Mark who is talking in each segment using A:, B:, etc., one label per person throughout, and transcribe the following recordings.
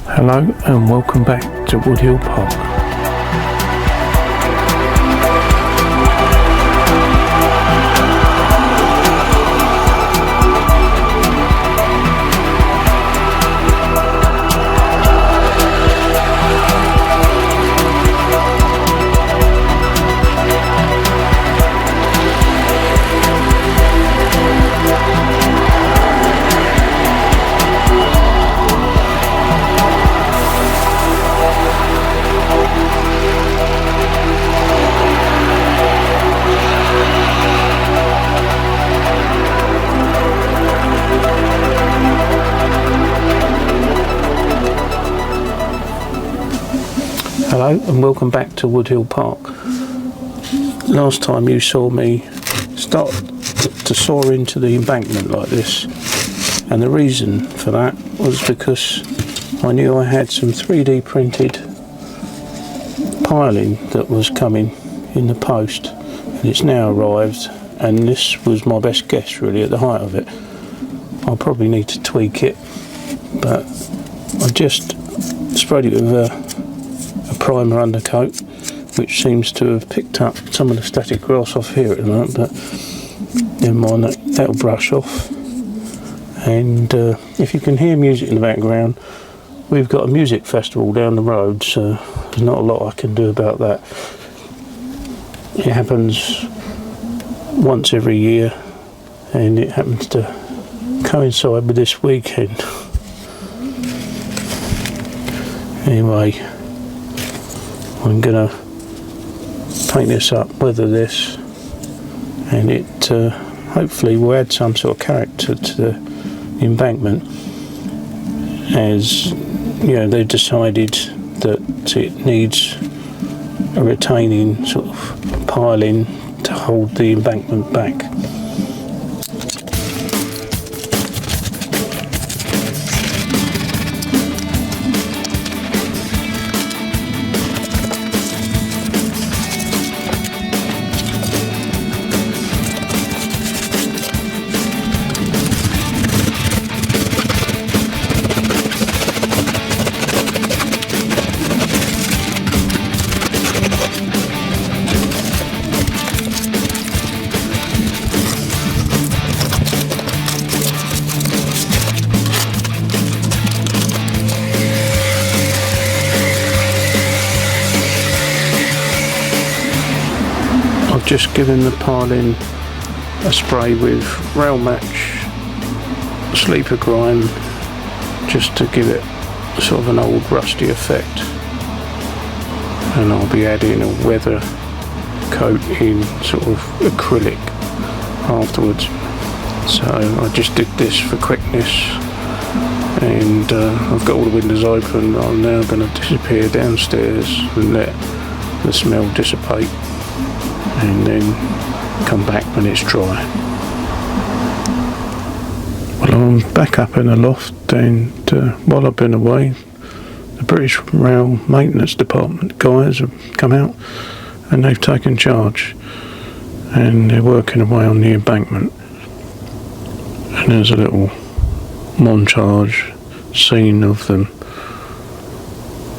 A: Hello and welcome back to Woodhill Park. Hello and welcome back to Woodhill Park. Last time you saw me start to soar into the embankment like this, and the reason for that was because I knew I had some 3D printed piling that was coming in the post, and it's now arrived, and this was my best guess really at the height of it. I'll probably need to tweak it, but I just sprayed it with a primer undercoat, which seems to have picked up some of the static grass off here at the moment, but never mind, that'll brush off. And if you can hear music in the background, we've got a music festival down the road, so there's not a lot I can do about that. It happens once every year, and it happens to coincide with this weekend. Anyway, I'm gonna paint this up, weather this, and it hopefully will add some sort of character to the embankment, as you know, they've decided that it needs a retaining sort of piling to hold the embankment back. Just giving the piling a spray with rail match sleeper grime, just to give it sort of an old rusty effect, and I'll be adding a weather coat in sort of acrylic afterwards. So I just did this for quickness, and I've got all the windows open. I'm now going to disappear downstairs and let the smell dissipate, and then come back when it's dry. Well, I'm back up in the loft, and while I've been away, the British Rail Maintenance Department guys have come out and they've taken charge, and they're working away on the embankment. And there's a little montage scene of them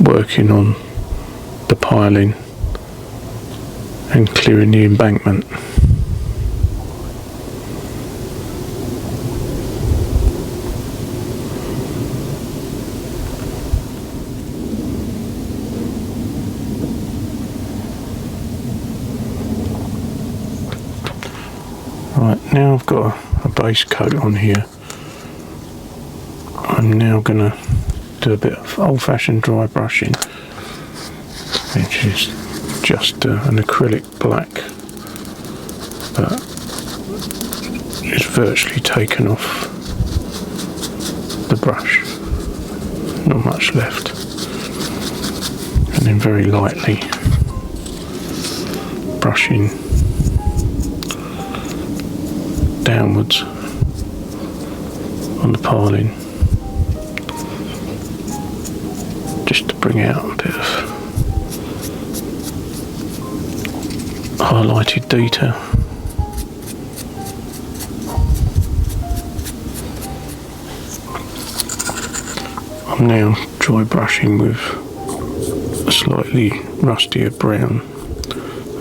A: working on the piling and clearing the embankment. Right, now I've got a base coat on here. I'm now going to do a bit of old-fashioned dry brushing, which is just an acrylic black, but it's virtually taken off the brush, not much left, and then very lightly brushing downwards on the piling, just to bring out a bit of highlighted detail. I'm now dry brushing with a slightly rustier brown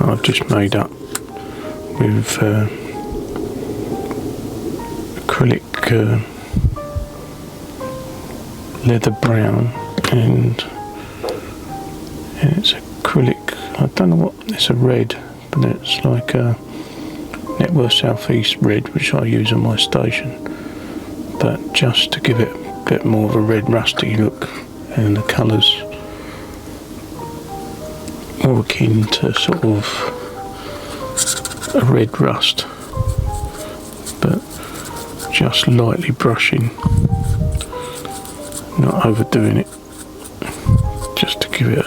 A: I've just made up with acrylic leather brown, and it's acrylic, I don't know what, it's a red, but it's like a Network Southeast red, which I use on my station, but just to give it a bit more of a red rusty look, and the colours more akin to sort of a red rust, but just lightly brushing, not overdoing it, just to give it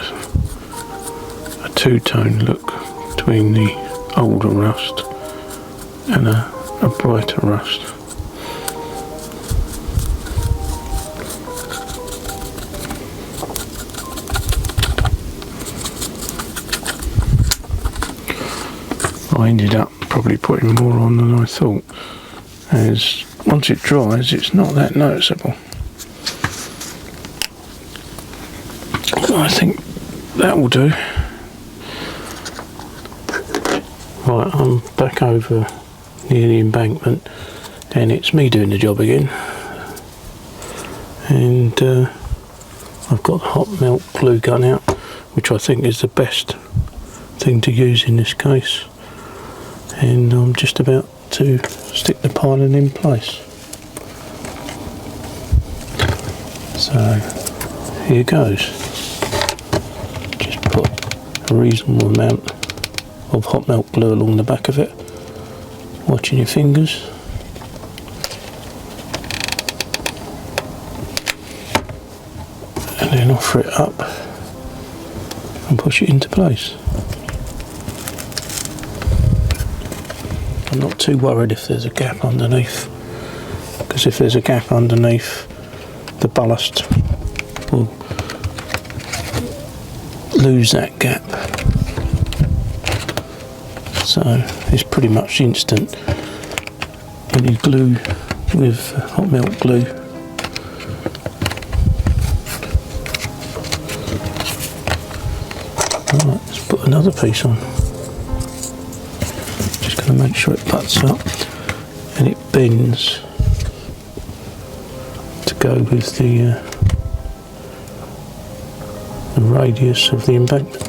A: a two-tone look between the older rust and a brighter rust. I ended up probably putting more on than I thought, as once it dries it's not that noticeable. I think that will do. Right, I'm back over near the embankment and it's me doing the job again, and I've got the hot melt glue gun out, which I think is the best thing to use in this case, and I'm just about to stick the piling in place. So here goes. Just put a reasonable amount of hot melt glue along the back of it, watching your fingers. And then offer it up and push it into place. I'm not too worried if there's a gap underneath, because if there's a gap underneath, the ballast will lose that gap. So it's pretty much instant when you glue with hot melt glue. Right, let's put another piece on. Just going to make sure it butts up and it bends to go with the radius of the embankment.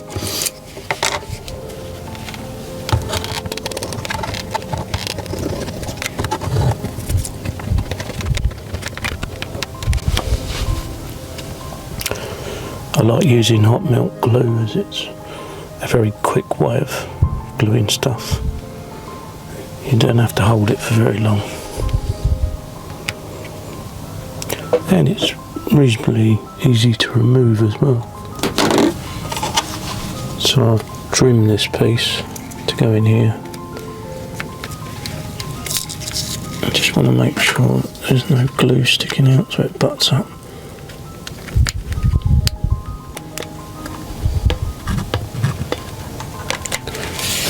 A: I like using hot melt glue as it's a very quick way of gluing stuff. You don't have to hold it for very long. And it's reasonably easy to remove as well. So I've trimmed this piece to go in here. I just want to make sure there's no glue sticking out so it butts up.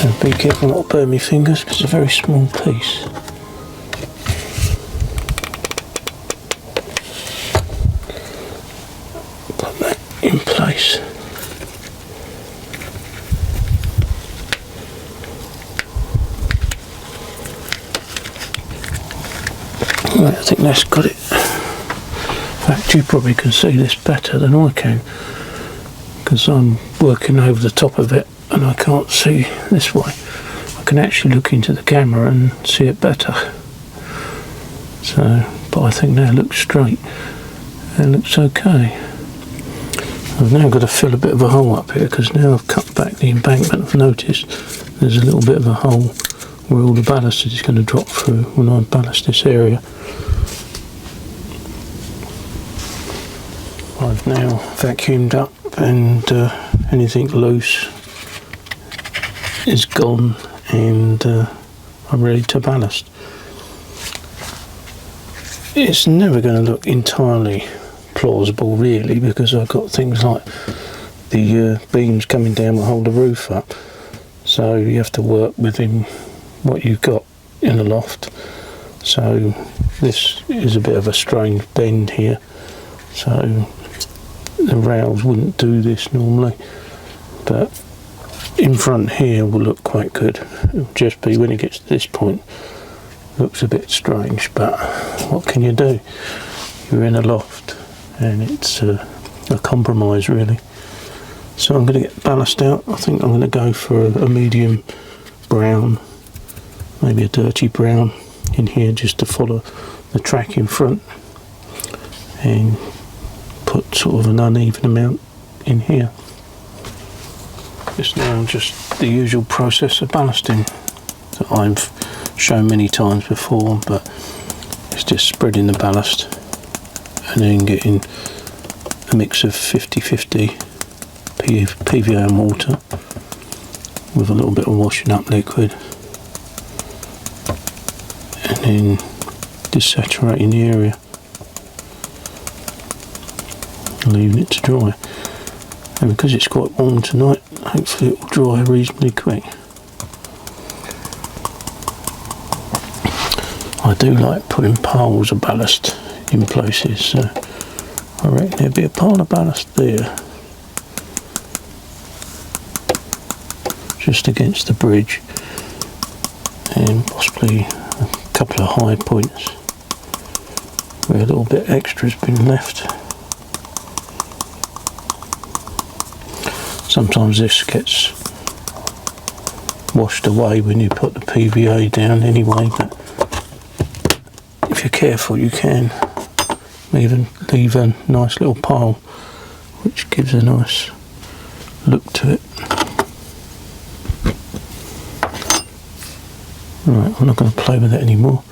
A: And be careful not to burn my fingers because it's a very small piece. Put that in place. Right, I think that's got it. In fact, you probably can see this better than I can, because I'm working over the top of it and I can't see this way. I can actually look into the camera and see it better. So, but I think now it looks straight and looks okay. I've now got to fill a bit of a hole up here, because now I've cut back the embankment. I've noticed there's a little bit of a hole where all the ballast is going to drop through when I ballast this area. I've now vacuumed up and anything loose is gone, and I'm ready to ballast. It's never going to look entirely plausible really, because I've got things like the beams coming down that hold the roof up, so you have to work within what you've got in the loft. So this is a bit of a strange bend here, so the rails wouldn't do this normally, but in front here will look quite good. It'll just be when it gets to this point, looks a bit strange, but what can you do? You're in a loft and it's a compromise really. So I'm going to get ballast out. I think I'm going to go for a medium brown, maybe a dirty brown in here, just to follow the track in front, and put sort of an uneven amount in here. It's now just the usual process of ballasting that I've shown many times before, but it's just spreading the ballast and then getting a mix of 50-50 PVA and water with a little bit of washing up liquid, and then just saturating the area, leaving it to dry. And because it's quite warm tonight, hopefully it will dry reasonably quick. I do like putting piles of ballast in places, so I reckon there'll be a pile of ballast there, just against the bridge, and possibly a couple of high points where a little bit extra has been left. Sometimes this gets washed away when you put the PVA down anyway, but if you're careful you can even leave a nice little pile, which gives a nice look to it. Right, I'm not going to play with it anymore.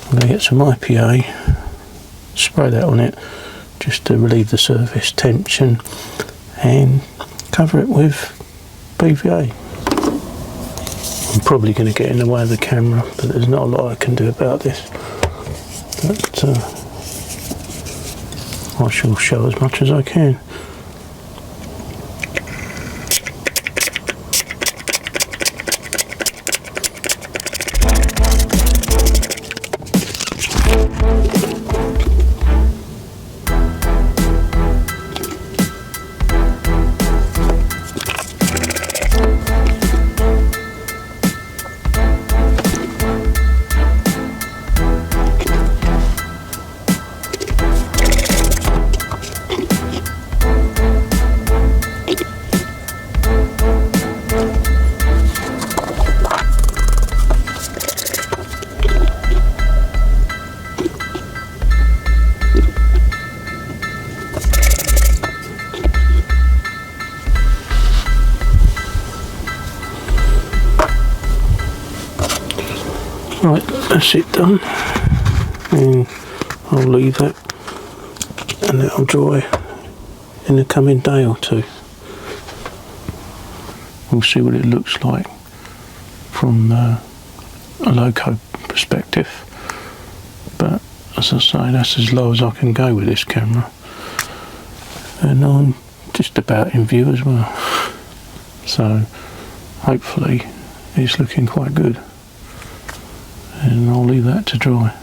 A: I'm going to get some IPA, spray that on it just to relieve the surface tension, and cover it with PVA. I'm probably going to get in the way of the camera, but there's not a lot I can do about this. But I shall show as much as I can. Right, that's it done, and I'll leave that and it'll dry in the coming day or two. We'll see what it looks like from a loco perspective, but as I say, that's as low as I can go with this camera, and I'm just about in view as well, so hopefully it's looking quite good. And I'll leave that to dry.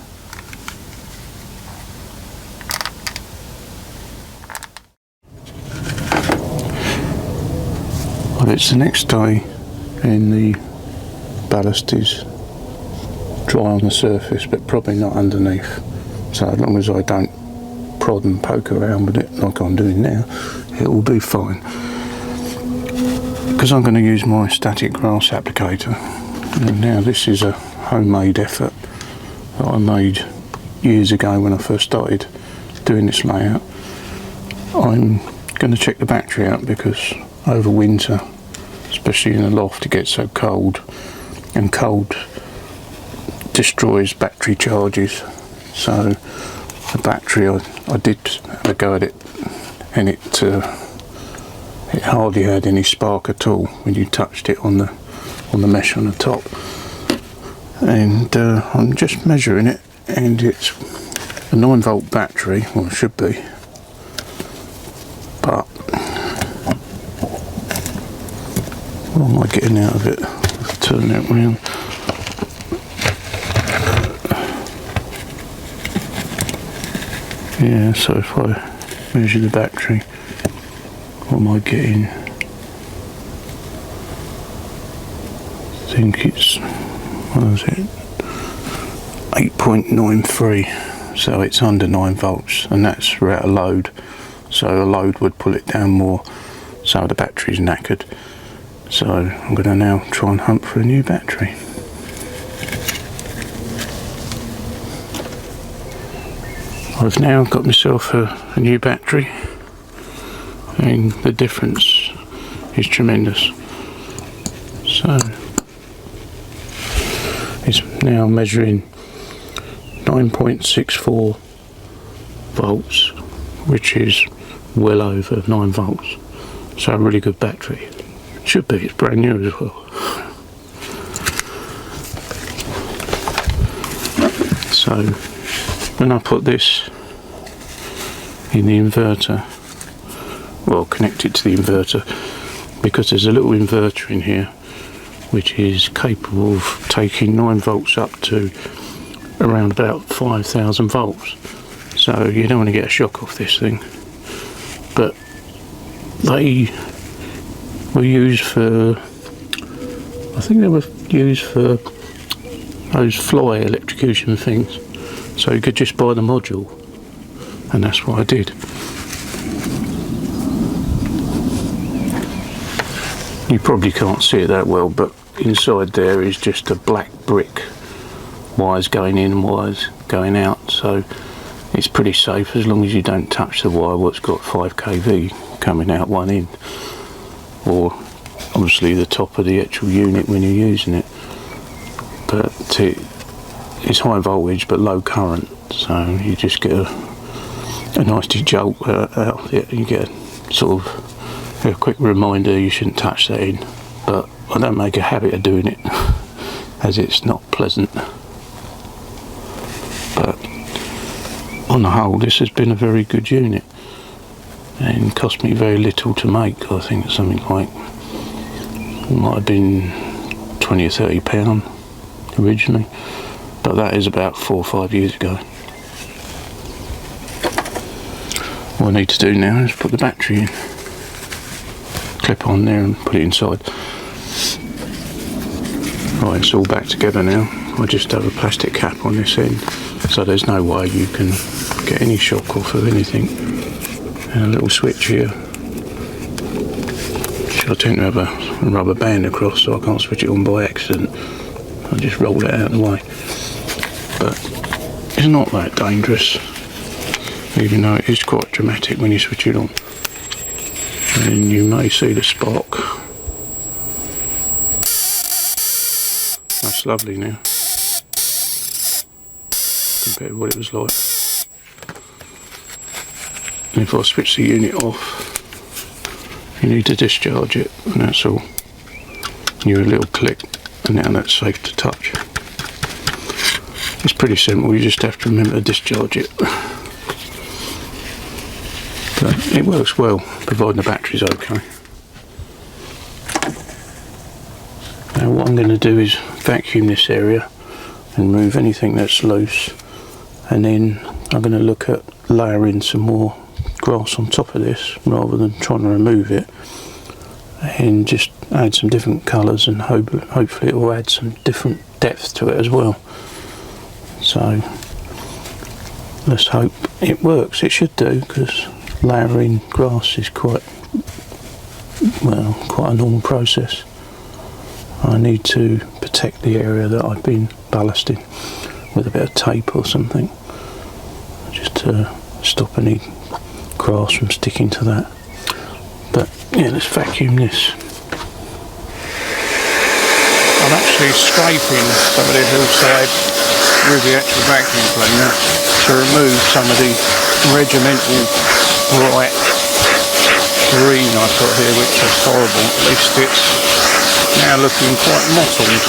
A: Well, it's the next day and the ballast is dry on the surface, but probably not underneath. So as long as I don't prod and poke around with it like I'm doing now, it will be fine. Because I'm going to use my static grass applicator, and now this is a homemade effort that I made years ago when I first started doing this layout. I'm going to check the battery out because over winter, especially in the loft, it gets so cold, and cold destroys battery charges. So the battery, I did have a go at it, and it hardly had any spark at all when you touched it on the mesh on the top. And I'm just measuring it, and it's a 9-volt battery, well it should be, but what am I getting out of it? Let's turn that round. Yeah, so if I measure the battery, what am I getting? I think it's, what is it? 8.93, so it's under 9 volts, and that's without a load. So a load would pull it down more, so the battery's knackered. So I'm going to now try and hunt for a new battery. I've now got myself a new battery, and the difference is tremendous. So it's now measuring 9.64 volts, which is well over 9 volts. So a really good battery. Should be, it's brand new as well. So when I put this in the inverter, well, connect it to the inverter, because there's a little inverter in here which is capable of taking 9 volts up to around about 5,000 volts. So you don't want to get a shock off this thing. But they were used for, I think they were used for those fly electrocution things. So you could just buy the module, and that's what I did. You probably can't see it that well, but inside there is just a black brick, wires going in and wires going out, so it's pretty safe as long as you don't touch the wire what's got 5 kV coming out one end, or obviously the top of the actual unit when you're using it. But it's high voltage but low current, so you just get a nasty jolt out of it. You get a sort of a quick reminder you shouldn't touch that in, but I don't make a habit of doing it as it's not pleasant. But on the whole, this has been a very good unit and cost me very little to make. I think it's something like, it might have been 20 or 30 pound originally, but that is about 4 or 5 years ago. What I need to do now is put the battery in, clip on there and put it inside. Right, it's all back together now. I just have a plastic cap on this end, so there's no way you can get any shock off of anything. And a little switch here, which I tend to have a rubber band across so I can't switch it on by accident. I just roll it out of the way. But it's not that dangerous, even though it is quite dramatic when you switch it on. And you may see the spark. That's lovely now, compared to what it was like. And if I switch the unit off, you need to discharge it, and that's all. You hear a little click, and now that's safe to touch. It's pretty simple, you just have to remember to discharge it. But it works well, providing the battery's okay. Now what I'm going to do is vacuum this area and remove anything that's loose, and then I'm going to look at layering some more grass on top of this rather than trying to remove it, and just add some different colours, and hopefully it will add some different depth to it as well. So let's hope it works. It should do, because layering grass is quite a normal process. I need to protect the area that I've been ballasting with a bit of tape or something, just to stop any grass from sticking to that. But yeah, let's vacuum this. I'm actually scraping some of the hillside with the actual vacuum cleaner to remove some of the regimental bright green I put here, which is horrible. At least it's now looking quite mottled.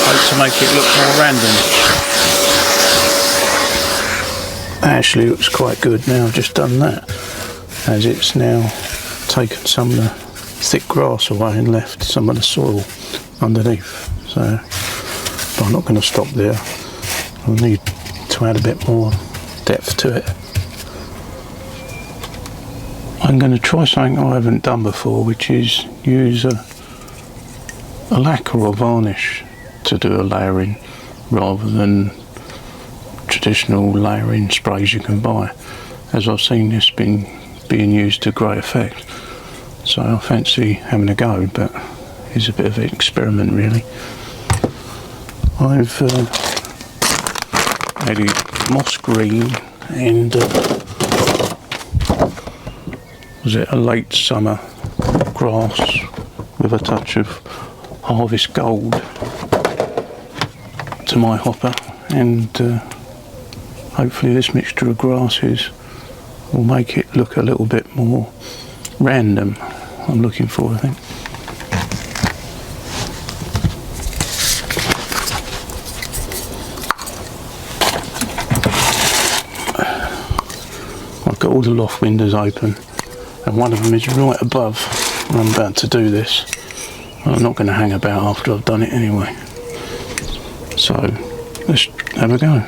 A: Hope to make it look more random. Actually looks quite good now I've just done that, as it's now taken some of the thick grass away and left some of the soil underneath. So but I'm not going to stop there. I'll need to add a bit more depth to it. I'm going to try something I haven't done before, which is use a lacquer or varnish to do a layering rather than traditional layering sprays you can buy, as I've seen this being used to great effect. So I fancy having a go, but it's a bit of an experiment really. I've added moss green and was it a late summer grass with a touch of harvest gold to my hopper, and hopefully this mixture of grasses will make it look a little bit more random. I'm looking for, I think. I've got all the loft windows open, and one of them is right above where I'm about to do this. I'm not going to hang about after I've done it anyway. So let's have a go.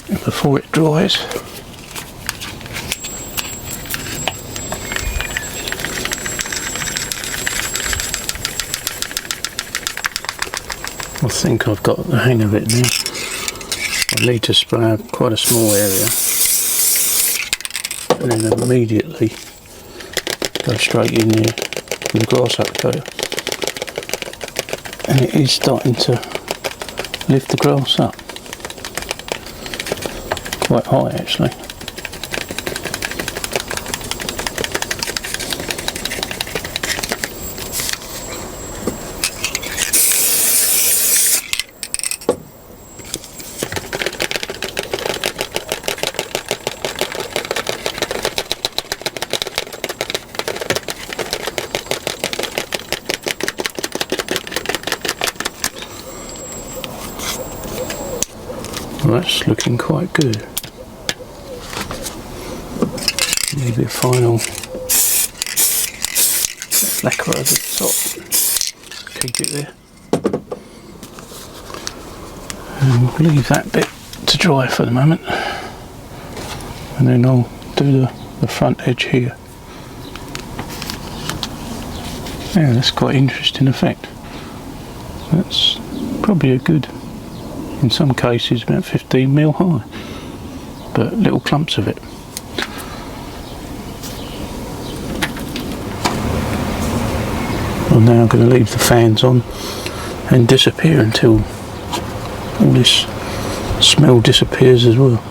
A: And before it dries, I think I've got the hang of it now. I need to spray out quite a small area and then immediately go straight in there with the grass applicator, and it is starting to lift the grass up quite high actually. Well, that's looking quite good. Maybe a final lacquer over the top. Keep it there. And we'll leave that bit to dry for the moment. And then I'll do the front edge here. Yeah, that's quite interesting effect. That's probably a good, in some cases about 15mm high, but little clumps of it. I'm now going to leave the fans on and disappear until all this smell disappears as well.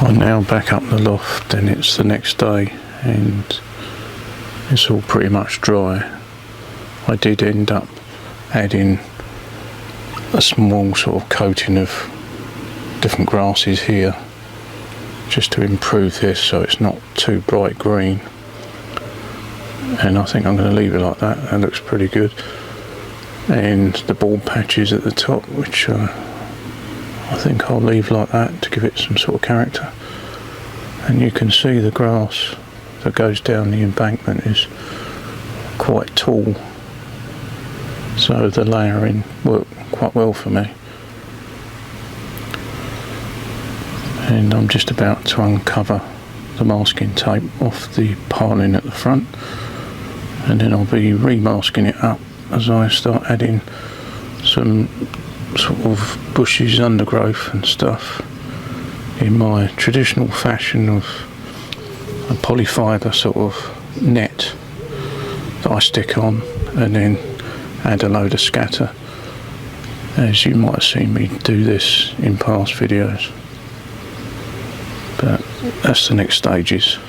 A: I'm now back up the loft, and it's the next day and it's all pretty much dry. I did end up adding a small sort of coating of different grasses here just to improve this so it's not too bright green, and I think I'm going to leave it like that. That looks pretty good. And the bulb patches at the top, which I think I'll leave like that to give it some sort of character. And you can see the grass that goes down the embankment is quite tall, so the layering worked quite well for me. And I'm just about to uncover the masking tape off the paneling at the front, and then I'll be remasking it up as I start adding some sort of bushes, undergrowth and stuff in my traditional fashion of a polyfibre sort of net that I stick on, and then add a load of scatter, as you might have seen me do this in past videos. But that's the next stages.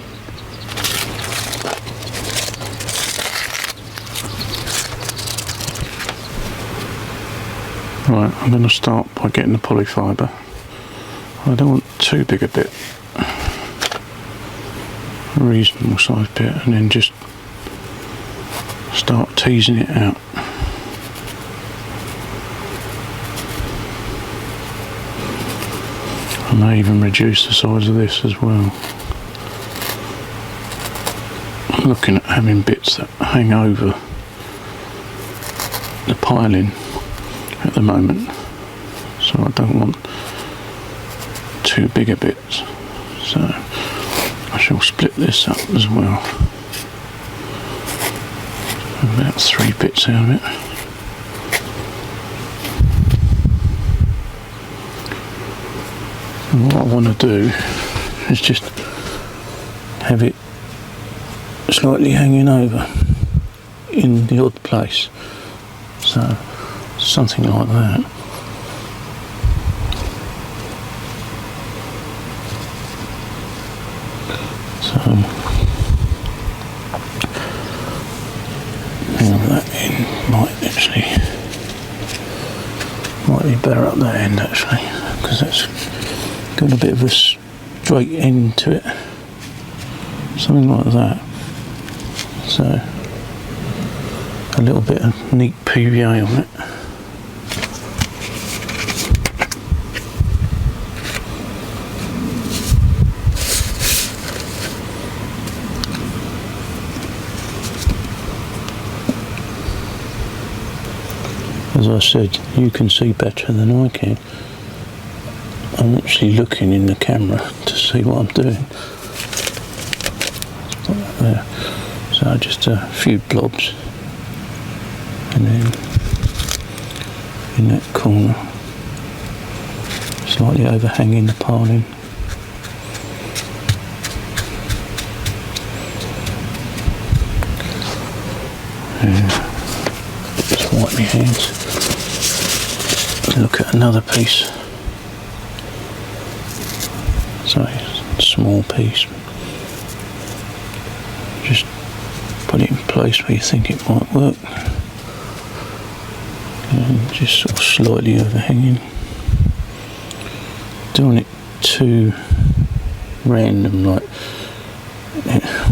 A: Right, I'm going to start by getting the polyfibre. I don't want too big a bit. a reasonable size bit, and then just start teasing it out. I may even reduce the size of this as well. I'm looking at having bits that hang over the piling at the moment, so I don't want two bigger bits, so I shall split this up as well. About 3 bits out of it. And what I want to do is just have it slightly hanging over in the odd place, so something like that. So now that end might be better up that end actually, because that's got a bit of a straight end to it, something like that. So a little bit of neat PVA on it. As I said, you can see better than I can. I'm actually looking in the camera to see what I'm doing. There. So just a few blobs, and then in that corner, slightly overhanging the piling. Just wipe my hands. Look at another piece. Sorry, small piece. Just put it in place where you think it might work. And just sort of slightly overhanging. Don't want it too random, like,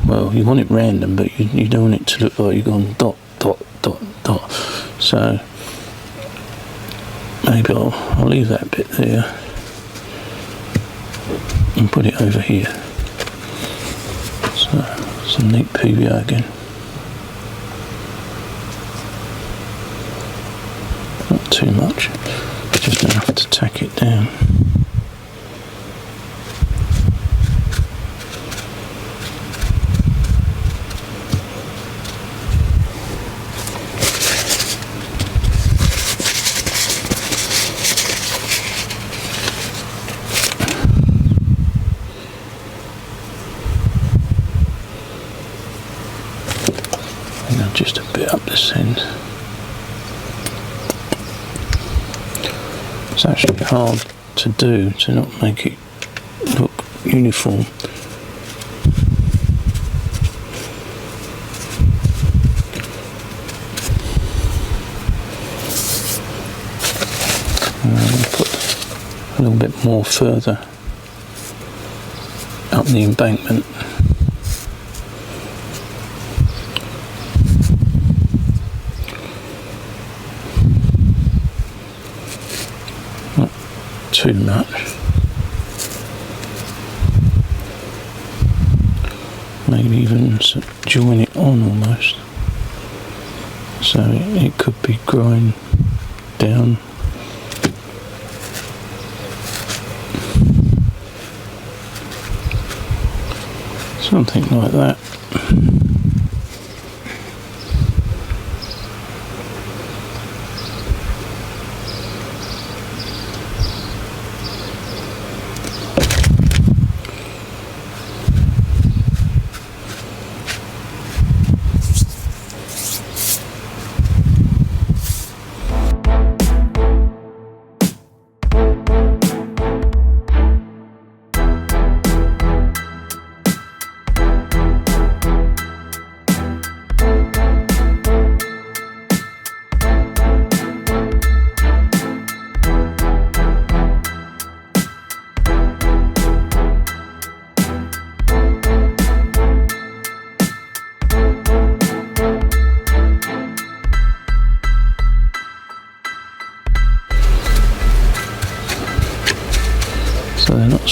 A: well, you want it random, but you don't want it to look like you've gone dot, dot, dot, dot. So maybe I'll leave that bit there and put it over here. So some neat PVA again. Not too much, just enough to tack it down. Just a bit up this end. It's actually hard to do, to not make it look uniform. I'll put a little bit more further up the embankment. Too much. Maybe even join it on almost, so it could be growing down. Something like that.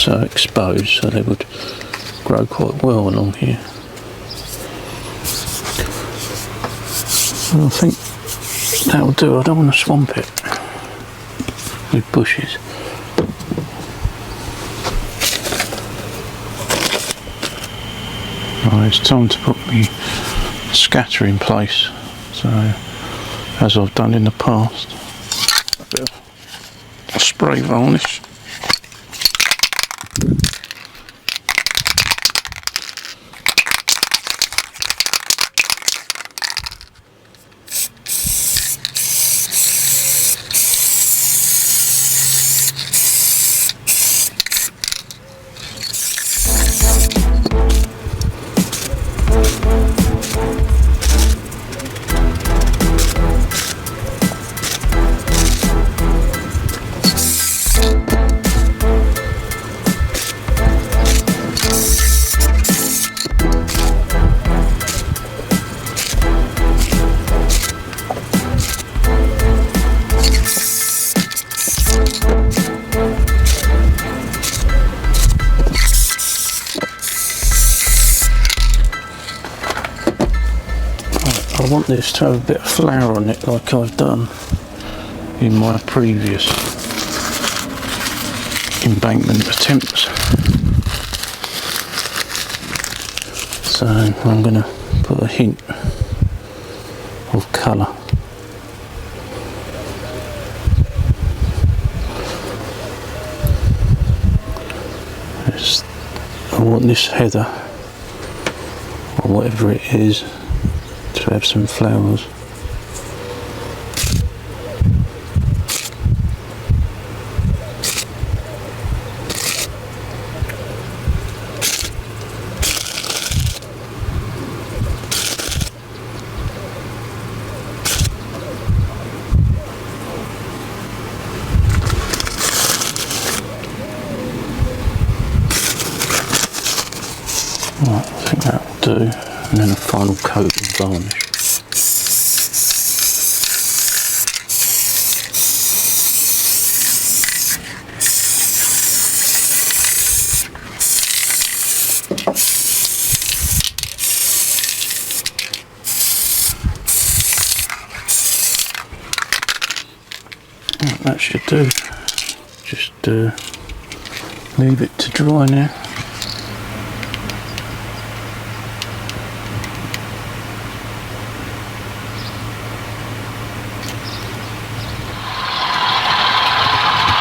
A: so exposed, so they would grow quite well along here. And I think that'll do. I don't want to swamp it with bushes. Right, it's time to put me scatter in place. So, as I've done in the past, a bit of spray varnish. I want this to have a bit of flour on it like I've done in my previous embankment attempts. So I'm going to put a hint of colour. I want this heather, or whatever it is, to have some flowers. Right, I think that'll do, and then a final coat of varnish. Right, that should do. Just leave it to dry now.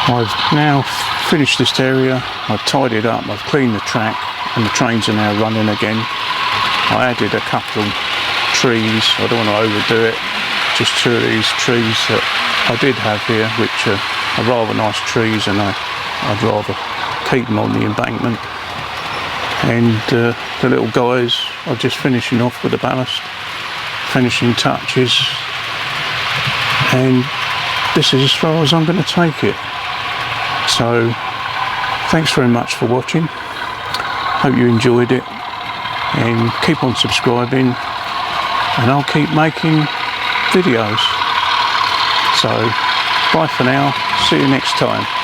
A: I've now finished this area, I've tidied up, I've cleaned the track, and the trains are now running again. I added a couple of trees, I don't want to overdo it, just two of these trees that I did have here, which are rather nice trees, and I'd rather keep them on the embankment. And the little guys are just finishing off with the ballast, finishing touches, and this is as far as I'm going to take it. So thanks very much for watching, hope you enjoyed it, and keep on subscribing and I'll keep making videos. So bye for now, see you next time.